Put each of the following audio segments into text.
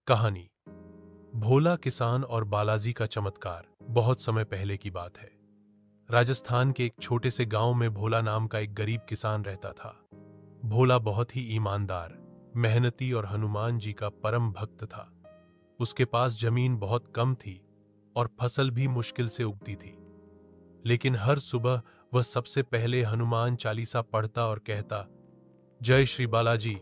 कहानी भोला किसान और बालाजी का चमत्कार। बहुत समय पहले की बात है। राजस्थान के एक छोटे से गांव में भोला नाम का एक गरीब किसान रहता था। भोला बहुत ही ईमानदार, मेहनती और हनुमान जी का परम भक्त था। उसके पास जमीन बहुत कम थी और फसल भी मुश्किल से उगती थी। लेकिन हर सुबह वह सबसे पहले हनुमान चालीसा पढ़ता और कहता, जय श्री बालाजी,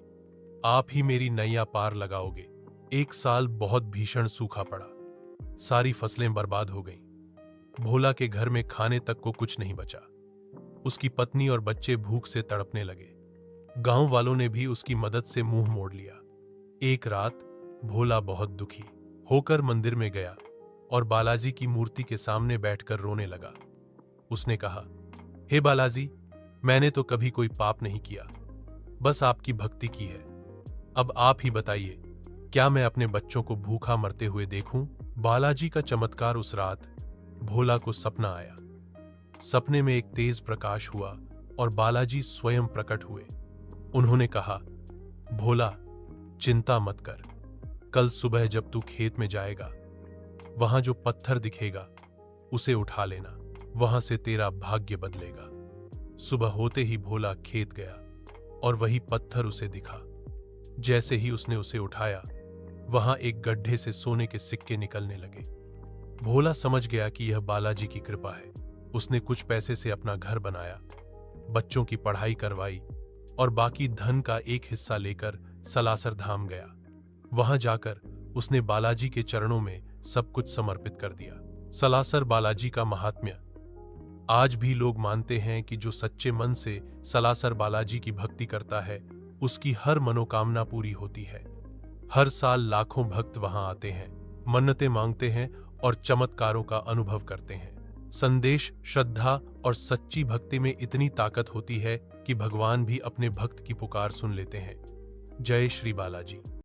आप ही मेरी नैया पार लगाओगे। एक साल बहुत भीषण सूखा पड़ा। सारी फसलें बर्बाद हो गईं। भोला के घर में खाने तक को कुछ नहीं बचा। उसकी पत्नी और बच्चे भूख से तड़पने लगे। गांव वालों ने भी उसकी मदद से मुंह मोड़ लिया। एक रात भोला बहुत दुखी होकर मंदिर में गया और बालाजी की मूर्ति के सामने बैठकर रोने लगा। उसने कहा, हे बालाजी, मैंने तो कभी कोई पाप नहीं किया, बस आपकी भक्ति की है। अब आप ही बताइए, क्या मैं अपने बच्चों को भूखा मरते हुए देखूं? बालाजी का चमत्कार। उस रात भोला को सपना आया। सपने में एक तेज प्रकाश हुआ और बालाजी स्वयं प्रकट हुए। उन्होंने कहा, भोला, चिंता मत कर। कल सुबह जब तू खेत में जाएगा, वहां जो पत्थर दिखेगा उसे उठा लेना। वहां से तेरा भाग्य बदलेगा। सुबह होते ही भोला खेत गया और वही पत्थर उसे दिखा। जैसे ही उसने उसे उठाया, वहां एक गड्ढे से सोने के सिक्के निकलने लगे। भोला समझ गया कि यह बालाजी की कृपा है। उसने कुछ पैसे से अपना घर बनाया, बच्चों की पढ़ाई करवाई और बाकी धन का एक हिस्सा लेकर सलासर धाम गया। वहां जाकर उसने बालाजी के चरणों में सब कुछ समर्पित कर दिया। सलासर बालाजी का महात्म्य। आज भी लोग मानते हैं कि जो सच्चे मन से सलासर बालाजी की भक्ति करता है, उसकी हर मनोकामना पूरी होती है। हर साल लाखों भक्त वहां आते हैं, मन्नतें मांगते हैं और चमत्कारों का अनुभव करते हैं। संदेश, श्रद्धा और सच्ची भक्ति में इतनी ताकत होती है कि भगवान भी अपने भक्त की पुकार सुन लेते हैं। जय श्री बालाजी।